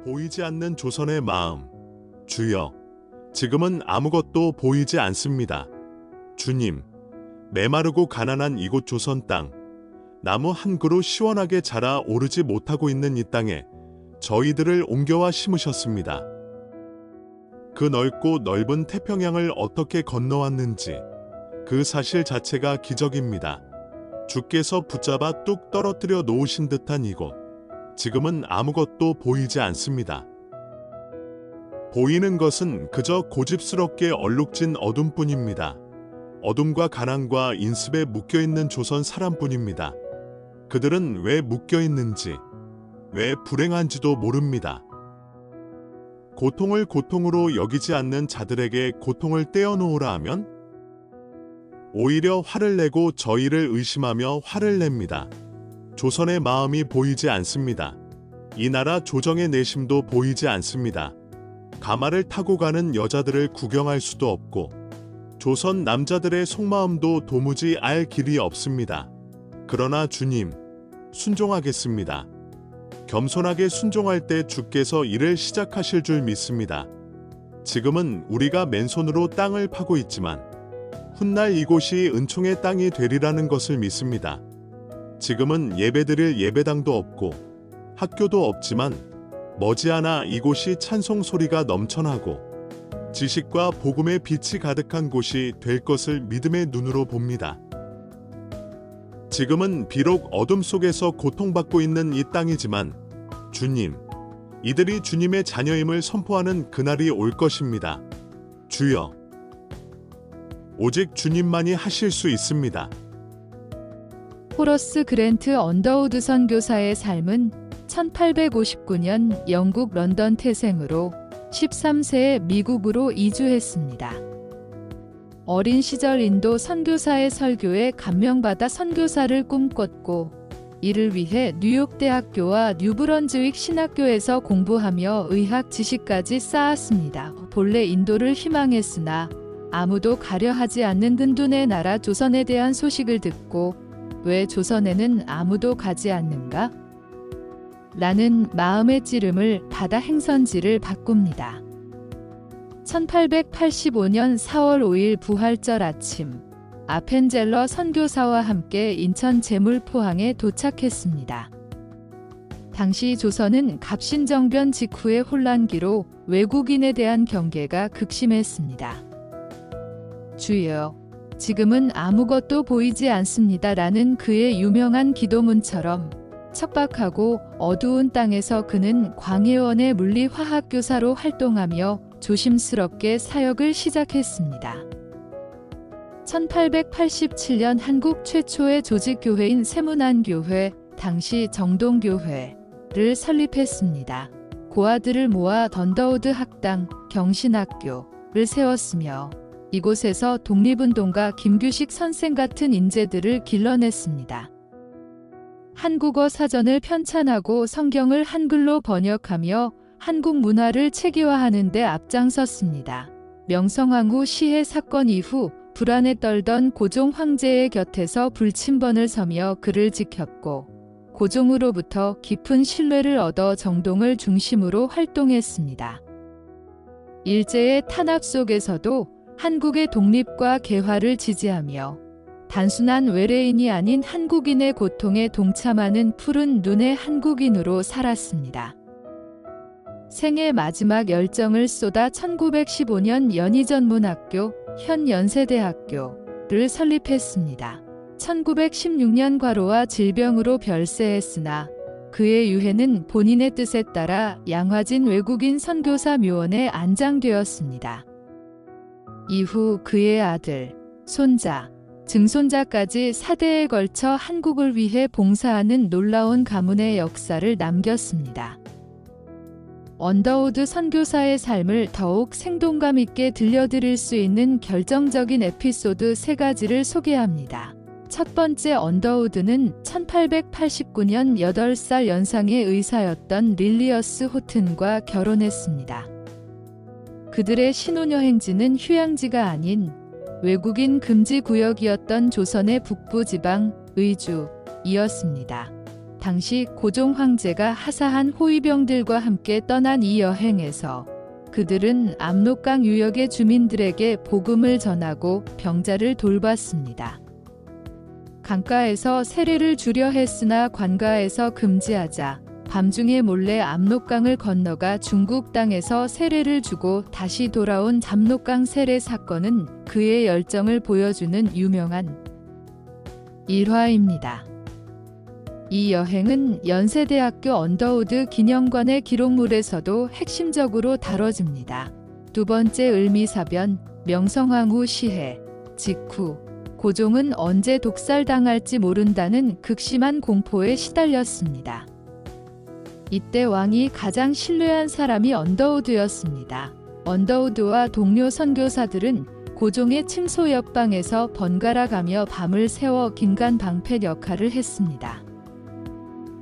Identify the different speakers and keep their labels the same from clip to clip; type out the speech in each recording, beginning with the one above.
Speaker 1: 보이지 않는 조선의 마음. 주여, 지금은 아무것도 보이지 않습니다. 주님, 메마르고 가난한 이곳 조선 땅, 나무 한 그루 시원하게 자라 오르지 못하고 있는 이 땅에 저희들을 옮겨와 심으셨습니다. 그 넓고 넓은 태평양을 어떻게 건너왔는지 그 사실 자체가 기적입니다. 주께서 붙잡아 뚝 떨어뜨려 놓으신 듯한 이곳, 지금은 아무것도 보이지 않습니다. 보이는 것은 그저 고집스럽게 얼룩진 어둠뿐입니다. 어둠과 가난과 인습에 묶여있는 조선 사람뿐입니다. 그들은 왜 묶여있는지, 왜 불행한지도 모릅니다. 고통을 고통으로 여기지 않는 자들에게 고통을 떼어놓으라 하면 오히려 화를 내고 저희를 의심하며 화를 냅니다. 조선의 마음이 보이지 않습니다. 이 나라 조정의 내심도 보이지 않습니다. 가마를 타고 가는 여자들을 구경할 수도 없고 조선 남자들의 속마음도 도무지 알 길이 없습니다. 그러나 주님, 순종하겠습니다. 겸손하게 순종할 때 주께서 일을 시작하실 줄 믿습니다. 지금은 우리가 맨손으로 땅을 파고 있지만 훗날 이곳이 은총의 땅이 되리라는 것을 믿습니다. 지금은 예배드릴 예배당도 없고 학교도 없지만 머지않아 이곳이 찬송 소리가 넘쳐나고 지식과 복음의 빛이 가득한 곳이 될 것을 믿음의 눈으로 봅니다. 지금은 비록 어둠 속에서 고통받고 있는 이 땅이지만 주님, 이들이 주님의 자녀임을 선포하는 그날이 올 것입니다. 주여, 오직 주님만이 하실 수 있습니다.
Speaker 2: 호러스 그랜트 언더우드 선교사의 삶은 1859년 영국 런던 태생으로 13세에 미국으로 이주했습니다. 어린 시절 인도 선교사의 설교에 감명받아 선교사를 꿈꿨고 이를 위해 뉴욕 대학교와 뉴브런즈윅 신학교에서 공부하며 의학 지식까지 쌓았습니다. 본래 인도를 희망했으나 아무도 가려하지 않는 근둔의 나라 조선에 대한 소식을 듣고 왜 조선에는 아무도 가지 않는가? 라는 마음의 찌름을 받아 행선지를 바꿉니다. 1885년 4월 5일 부활절 아침, 아펜젤러 선교사와 함께 인천 제물포항에 도착했습니다. 당시 조선은 갑신정변 직후의 혼란기로 외국인에 대한 경계가 극심했습니다. 주여, 지금은 아무것도 보이지 않습니다. 라는 그의 유명한 기도문처럼 척박하고 어두운 땅에서 그는 광해원의 물리화학교사로 활동하며 조심스럽게 사역을 시작했습니다. 1887년 한국 최초의 조직교회인 세문안교회, 당시 정동교회를 설립했습니다. 고아들을 모아 던더우드 학당, 경신학교를 세웠으며 이곳에서 독립운동가 김규식 선생 같은 인재들을 길러냈습니다. 한국어 사전을 편찬하고 성경을 한글로 번역하며 한국 문화를 체계화하는 데 앞장섰습니다. 명성황후 시해 사건 이후 불안에 떨던 고종 황제의 곁에서 불침번을 서며 그를 지켰고 고종으로부터 깊은 신뢰를 얻어 정동을 중심으로 활동했습니다. 일제의 탄압 속에서도 한국의 독립과 개화를 지지하며 단순한 외래인이 아닌 한국인의 고통에 동참하는 푸른 눈의 한국인으로 살았습니다. 생애 마지막 열정을 쏟아 1915년 연희전문학교, 현 연세대학교를 설립했습니다. 1916년 과로와 질병으로 별세했으나 그의 유해는 본인의 뜻에 따라 양화진 외국인 선교사 묘원에 안장되었습니다. 이후 그의 아들, 손자, 증손자까지 4대에 걸쳐 한국을 위해 봉사하는 놀라운 가문의 역사를 남겼습니다. 언더우드 선교사의 삶을 더욱 생동감 있게 들려드릴 수 있는 결정적인 에피소드 3가지를 소개합니다. 첫 번째, 언더우드는 1889년 8살 연상의 의사였던 릴리어스 호튼과 결혼했습니다. 그들의 신혼여행지는 휴양지가 아닌 외국인 금지 구역이었던 조선의 북부 지방 의주이었습니다. 당시 고종 황제가 하사한 호위병들과 함께 떠난 이 여행에서 그들은 압록강 유역의 주민들에게 복음을 전하고 병자를 돌봤습니다. 강가에서 세례를 주려 했으나 관가에서 금지하자 밤중에 몰래 압록강을 건너가 중국 땅에서 세례를 주고 다시 돌아온 압록강 세례 사건은 그의 열정을 보여주는 유명한 일화입니다. 이 여행은 연세대학교 언더우드 기념관의 기록물에서도 핵심적으로 다뤄집니다. 두 번째 을미사변, 명성황후 시해 직후 고종은 언제 독살당할지 모른다는 극심한 공포에 시달렸습니다. 이때 왕이 가장 신뢰한 사람이 언더우드였습니다. 언더우드와 동료 선교사들은 고종의 침소 옆방에서 번갈아 가며 밤을 새워 긴간방패 역할을 했습니다.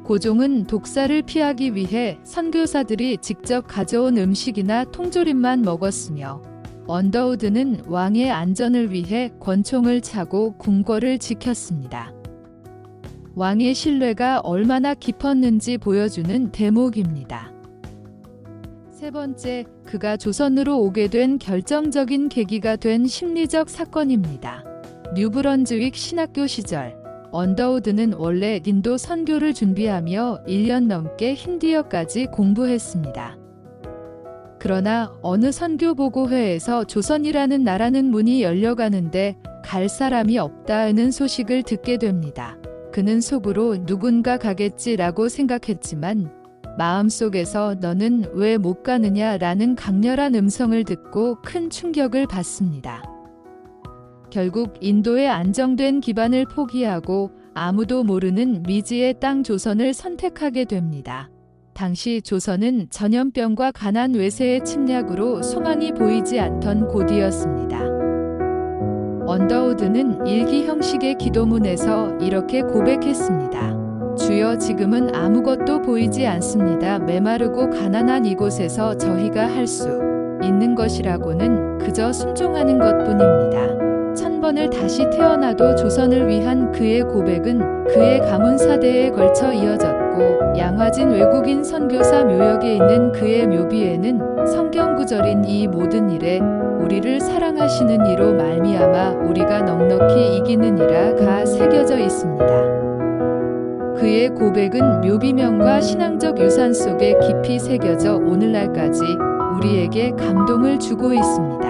Speaker 2: 고종은 독살을 피하기 위해 선교사들이 직접 가져온 음식이나 통조림만 먹었으며 언더우드는 왕의 안전을 위해 권총을 차고 궁궐을 지켰습니다. 왕의 신뢰가 얼마나 깊었는지 보여주는 대목입니다. 세 번째, 그가 조선으로 오게 된 결정적인 계기가 된 심리적 사건입니다. 뉴브런즈윅 신학교 시절, 언더우드는 원래 인도 선교를 준비하며 1년 넘게 힌디어까지 공부했습니다. 그러나 어느 선교보고회에서 조선이라는 나라는 문이 열려가는데 갈 사람이 없다는 소식을 듣게 됩니다. 그는 속으로 누군가 가겠지라고 생각했지만 마음속에서 너는 왜 못 가느냐라는 강렬한 음성을 듣고 큰 충격을 받습니다. 결국 인도의 안정된 기반을 포기하고 아무도 모르는 미지의 땅 조선을 선택하게 됩니다. 당시 조선은 전염병과 가난 외세의 침략으로 소망이 보이지 않던 곳이었습니다. 언더우드는 일기 형식의 기도문에서 이렇게 고백했습니다. 주여, 지금은 아무것도 보이지 않습니다. 메마르고 가난한 이곳에서 저희가 할 수 있는 것이라고는 그저 순종하는 것뿐입니다. 1000번을 다시 태어나도 조선을 위한 그의 고백은 그의 가문 사대에 걸쳐 이어졌고 양화진 외국인 선교사 묘역에 있는 그의 묘비에는 성경 구절인 이 모든 일에 우리를 사랑하시는 이로 말미암아 우리가 넉넉히 이기느니라가 새겨져 있습니다. 그의 고백은 묘비명과 신앙적 유산 속에 깊이 새겨져 오늘날까지 우리에게 감동을 주고 있습니다.